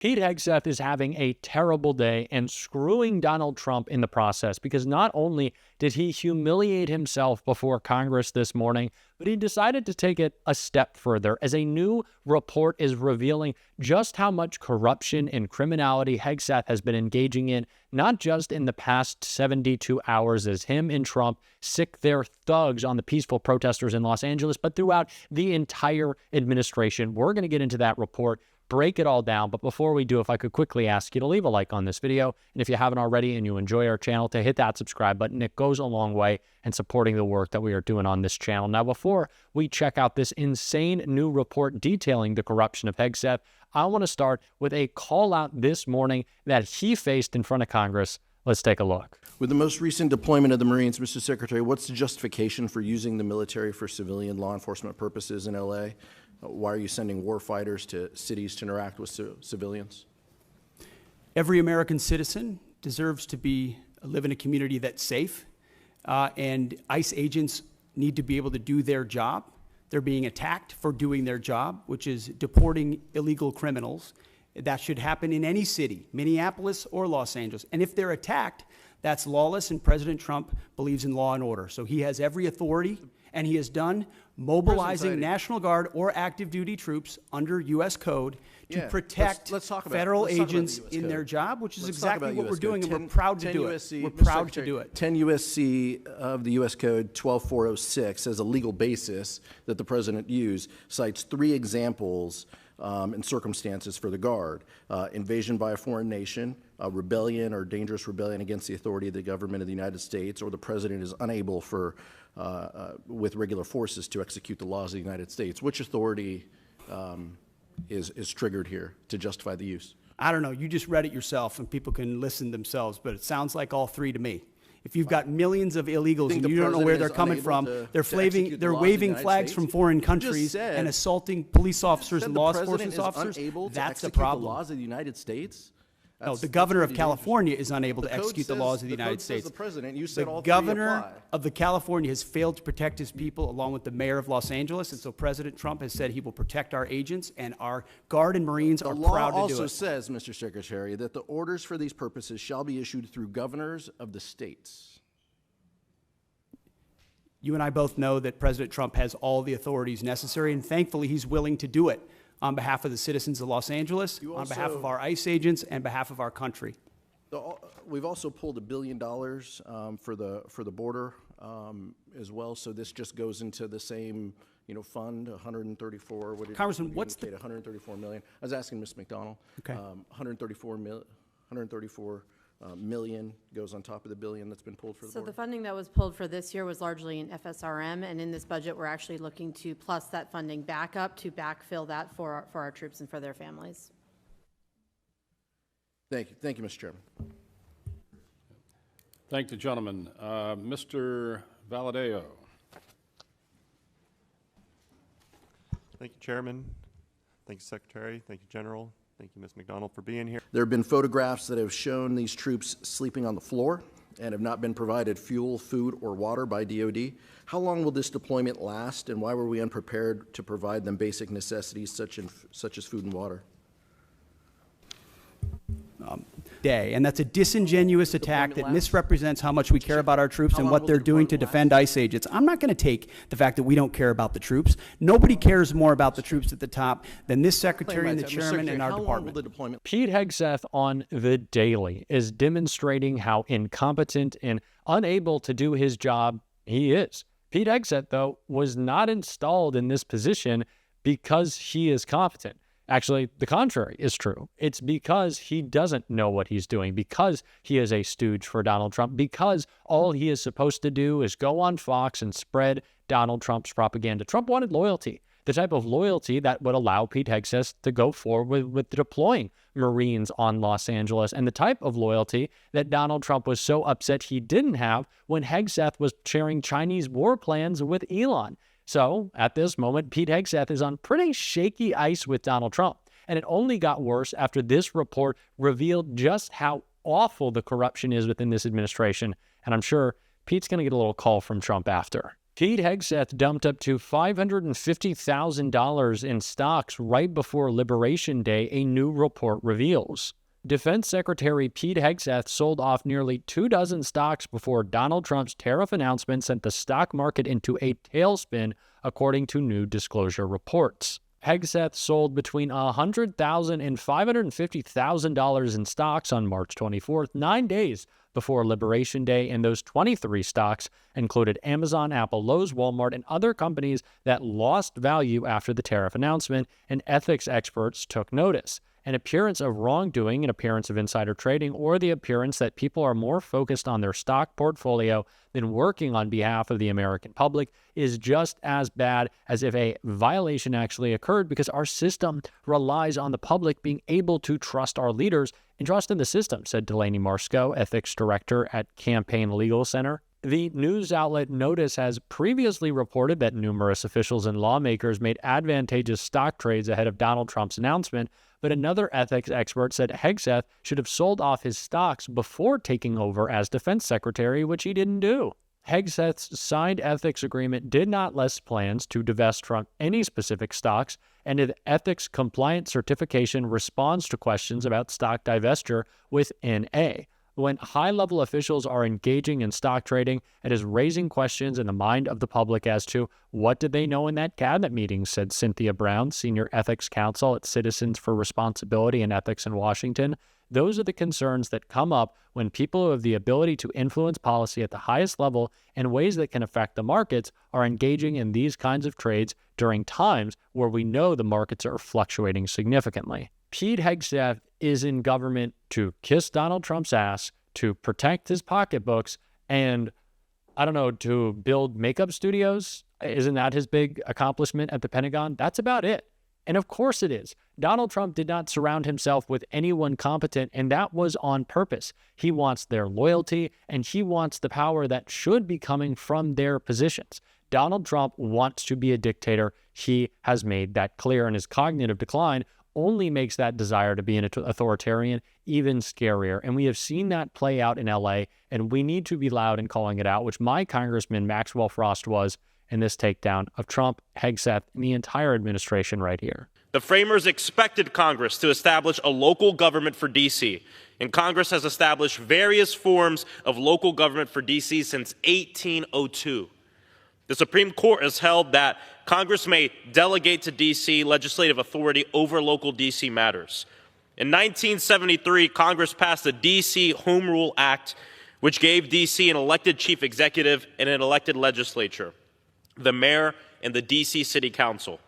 Pete Hegseth is having a terrible day and screwing Donald Trump in the process, because not only did he humiliate himself before Congress this morning, but he decided to take it a step further as a new report is revealing just how much corruption and criminality Hegseth has been engaging in, not just in the past 72 hours as him and Trump sick their thugs on the peaceful protesters in Los Angeles, but throughout the entire administration. We're going to get into that report, break it all down. But before we do, if I could quickly ask you to leave a like on this video, and if you haven't already and you enjoy our channel, to hit that subscribe button. It goes a long way in supporting the work that we are doing on this channel. Now, before we check out this insane new report detailing the corruption of Hegseth, I want to start with a call out this morning that he faced in front of Congress. Let's take a look. With the most recent deployment of the Marines, Mr. Secretary, what's the justification for using the military for civilian law enforcement purposes in LA? Why are you sending war fighters to cities to interact with civilians? Every American citizen deserves to live in a community that's safe, and ICE agents need to be able to do their job. They're being attacked for doing their job, which is deporting illegal criminals. That should happen in any city, Minneapolis or Los Angeles. And if they're attacked, that's lawless, and President Trump believes in law and order. So he has every authority, and he has done mobilizing National Guard or active duty troops under U.S. code to protect federal agents in their job, which is exactly what we're doing, and we're proud to do it. We're proud to do it. 10 U.S.C. of the U.S. Code 12406 as a legal basis that the president used cites 3 examples and circumstances for the Guard: invasion by a foreign nation, rebellion or dangerous rebellion against the authority of the government of the United States, or the president is unable with regular forces to execute the laws of the United States. Which authority is triggered here to justify the use? I don't know. You just read it yourself, and people can listen themselves, but it sounds like all 3 to me. If you've got millions of illegals and you don't know where they're coming from, they're waving flags from foreign countries and assaulting police officers and law enforcement officers, that's a problem. The laws of the United States? No, the governor of California is unable to execute the laws of the United States. The governor of the California has failed to protect his people, along with the mayor of Los Angeles, and so President Trump has said he will protect our agents, and our Guard and Marines are proud to do it. The law also says, Mr. Secretary, that the orders for these purposes shall be issued through governors of the states. You and I both know that President Trump has all the authorities necessary, and thankfully he's willing to do it on behalf of the citizens of Los Angeles, on behalf of our ICE agents, and behalf of our country. We've also pulled $1 billion for the border as well. So this just goes into the same fund, 134. What did Congressman, what's the 134 million? I was asking Ms. McDonald. Okay. 134 million goes on top of the billion that's been pulled for the border. So the funding that was pulled for this year was largely in FSRM, and in this budget, we're actually looking to plus that funding back up to backfill that for our troops and for their families. Thank you, Mr. Chairman. Thank the gentleman. Mr. Valadeo. Thank you, Chairman. Thank you, Secretary. Thank you, General. Thank you, Ms. McDonald, for being here. There have been photographs that have shown these troops sleeping on the floor and have not been provided fuel, food, or water by DOD. How long will this deployment last, and why were we unprepared to provide them basic necessities such as food and water? And that's a disingenuous attack that misrepresents how much we care about our troops and what they're doing to defend ICE agents. I'm not going to take the fact that we don't care about the troops. Nobody cares more about the troops at the top than this secretary and the chairman in our department. Pete Hegseth on The Daily is demonstrating how incompetent and unable to do his job he is. Pete Hegseth, though, was not installed in this position because he is competent. Actually, the contrary is true. It's because he doesn't know what he's doing, because he is a stooge for Donald Trump, because all he is supposed to do is go on Fox and spread Donald Trump's propaganda. Trump wanted loyalty, the type of loyalty that would allow Pete Hegseth to go forward with deploying Marines on Los Angeles, and the type of loyalty that Donald Trump was so upset he didn't have when Hegseth was sharing Chinese war plans with Elon. So, at this moment, Pete Hegseth is on pretty shaky ice with Donald Trump. And it only got worse after this report revealed just how awful the corruption is within this administration. And I'm sure Pete's going to get a little call from Trump after. Pete Hegseth dumped up to $550,000 in stocks right before Liberation Day, a new report reveals. Defense Secretary Pete Hegseth sold off nearly 24 stocks before Donald Trump's tariff announcement sent the stock market into a tailspin, according to new disclosure reports. Hegseth sold between $100,000 and $550,000 in stocks on March 24th, 9 days before Liberation Day, and those 23 stocks included Amazon, Apple, Lowe's, Walmart, and other companies that lost value after the tariff announcement, and ethics experts took notice. An appearance of wrongdoing, an appearance of insider trading, or the appearance that people are more focused on their stock portfolio than working on behalf of the American public is just as bad as if a violation actually occurred, because our system relies on the public being able to trust our leaders and trust in the system, said Delaney Marsko, ethics director at Campaign Legal Center. The news outlet Notice has previously reported that numerous officials and lawmakers made advantageous stock trades ahead of Donald Trump's announcement, but another ethics expert said Hegseth should have sold off his stocks before taking over as defense secretary, which he didn't do. Hegseth's signed ethics agreement did not list plans to divest from any specific stocks, and his ethics compliance certification responds to questions about stock divestiture with NA. When high-level officials are engaging in stock trading, it is raising questions in the mind of the public as to what did they know in that cabinet meeting, said Cynthia Brown, senior ethics counsel at Citizens for Responsibility and Ethics in Washington. Those are the concerns that come up when people who have the ability to influence policy at the highest level in ways that can affect the markets are engaging in these kinds of trades during times where we know the markets are fluctuating significantly. Pete Hegseth is in government to kiss Donald Trump's ass, to protect his pocketbooks, and, to build makeup studios. Isn't that his big accomplishment at the Pentagon? That's about it. And of course it is. Donald Trump did not surround himself with anyone competent, and that was on purpose. He wants their loyalty, and he wants the power that should be coming from their positions. Donald Trump wants to be a dictator. He has made that clear, and his cognitive decline only makes that desire to be an authoritarian even scarier. And we have seen that play out in LA, and we need to be loud in calling it out, which my Congressman Maxwell Frost was in this takedown of Trump, Hegseth, and the entire administration right here. The framers expected Congress to establish a local government for D.C., and Congress has established various forms of local government for D.C. since 1802. The Supreme Court has held that Congress may delegate to D.C. legislative authority over local D.C. matters. In 1973, Congress passed the D.C. Home Rule Act, which gave D.C. an elected chief executive and an elected legislature, the mayor and the D.C. City Council.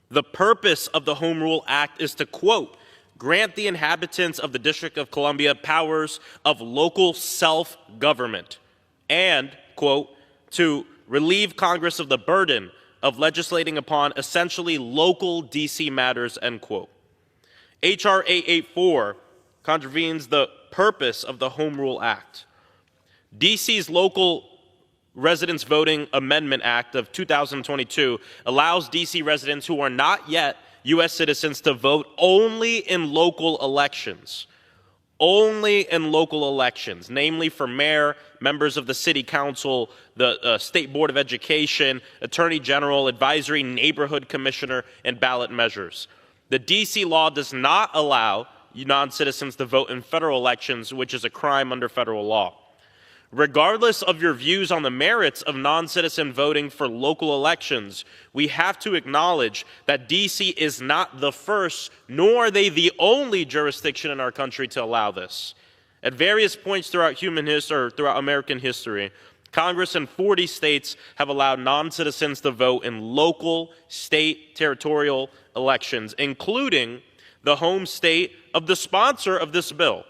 The purpose of the Home Rule Act is to, quote, grant the inhabitants of the District of Columbia powers of local self-government and, quote, to relieve Congress of the burden of legislating upon essentially local D.C. matters, end quote. H.R. 884 contravenes the purpose of the Home Rule Act. D.C.'s Local Residents Voting Amendment Act of 2022 allows D.C. residents who are not yet U.S. citizens to vote only in local elections. Only in local elections, namely for mayor, members of the city council, the state board of education, attorney general, advisory neighborhood commissioner, and ballot measures. The D.C. law does not allow non-citizens to vote in federal elections, which is a crime under federal law. Regardless of your views on the merits of non-citizen voting for local elections, we have to acknowledge that D.C. is not the first, nor are they the only jurisdiction in our country to allow this. At various points throughout throughout American history, Congress in 40 states have allowed non-citizens to vote in local, state, territorial elections, including the home state of the sponsor of this bill.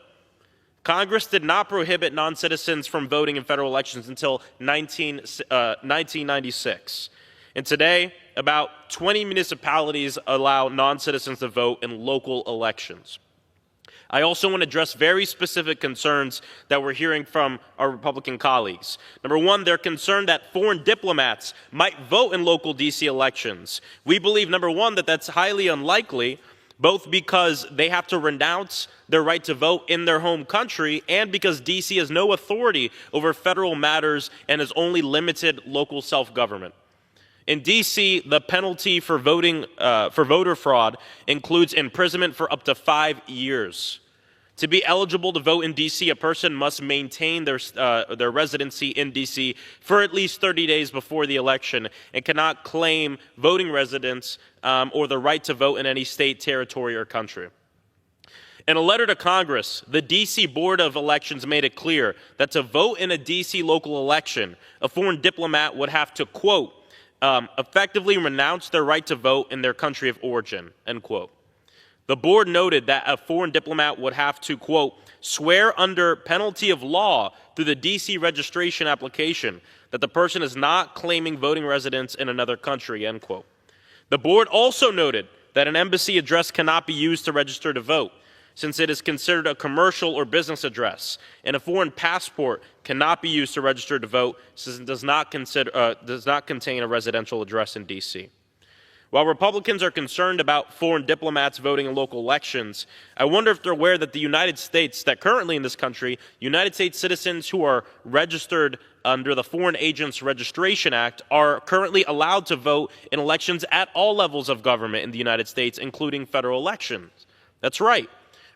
Congress did not prohibit non-citizens from voting in federal elections until 1996. And today, about 20 municipalities allow non-citizens to vote in local elections. I also want to address very specific concerns that we're hearing from our Republican colleagues. Number one, they're concerned that foreign diplomats might vote in local D.C. elections. We believe, number one, that that's highly unlikely, both because they have to renounce their right to vote in their home country and because D.C. has no authority over federal matters and has only limited local self-government. In D.C., the penalty for voter fraud includes imprisonment for up to 5 years. To be eligible to vote in D.C., a person must maintain their residency in D.C. for at least 30 days before the election and cannot claim voting residence or the right to vote in any state, territory, or country. In a letter to Congress, the D.C. Board of Elections made it clear that to vote in a D.C. local election, a foreign diplomat would have to, quote, effectively renounce their right to vote in their country of origin, end quote. The board noted that a foreign diplomat would have to, quote, swear under penalty of law through the D.C. registration application that the person is not claiming voting residence in another country, end quote. The board also noted that an embassy address cannot be used to register to vote, since it is considered a commercial or business address, and a foreign passport cannot be used to register to vote since it does not contain a residential address in D.C. While Republicans are concerned about foreign diplomats voting in local elections, I wonder if they're aware that the United States, that currently in this country, United States citizens who are registered under the Foreign Agents Registration Act are currently allowed to vote in elections at all levels of government in the United States, including federal elections. That's right.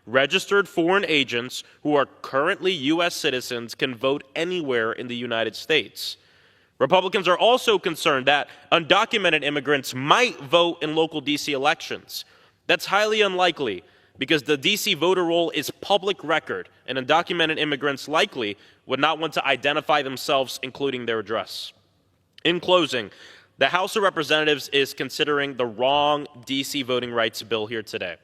Registered foreign agents who are currently U.S. citizens can vote anywhere in the United States. Republicans are also concerned that undocumented immigrants might vote in local D.C. elections. That's highly unlikely because the D.C. voter roll is public record, and undocumented immigrants likely would not want to identify themselves, including their address. In closing, the House of Representatives is considering the wrong D.C. voting rights bill here today.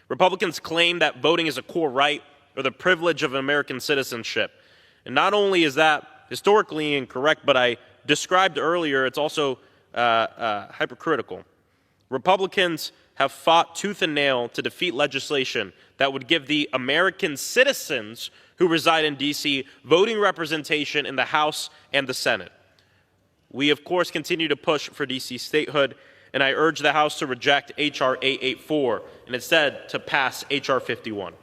Republicans claim that voting is a core right or the privilege of American citizenship. And not only is that historically incorrect, but I described earlier, it's also hypercritical. Republicans have fought tooth and nail to defeat legislation that would give the American citizens who reside in D.C. voting representation in the House and the Senate. We, of course, continue to push for D.C. statehood, and I urge the House to reject H.R. 884 and instead to pass H.R. 51.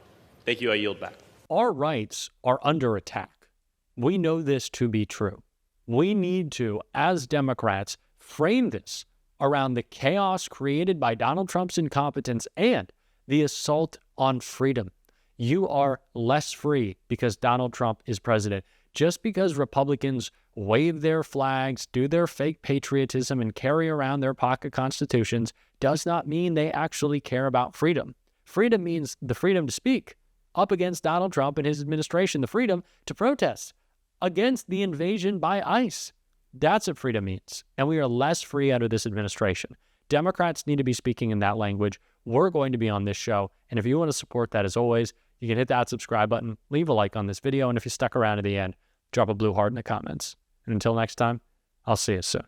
Thank you. I yield back. Our rights are under attack. We know this to be true. We need to, as Democrats, frame this around the chaos created by Donald Trump's incompetence and the assault on freedom. You are less free because Donald Trump is president. Just because Republicans wave their flags, do their fake patriotism, and carry around their pocket constitutions does not mean they actually care about freedom. Freedom means the freedom to speak up against Donald Trump and his administration, the freedom to protest against the invasion by ICE. That's what freedom means. And we are less free under this administration. Democrats need to be speaking in that language. We're going to be on this show. And if you want to support that, as always, you can hit that subscribe button, leave a like on this video, and if you stuck around to the end, drop a blue heart in the comments. And until next time, I'll see you soon.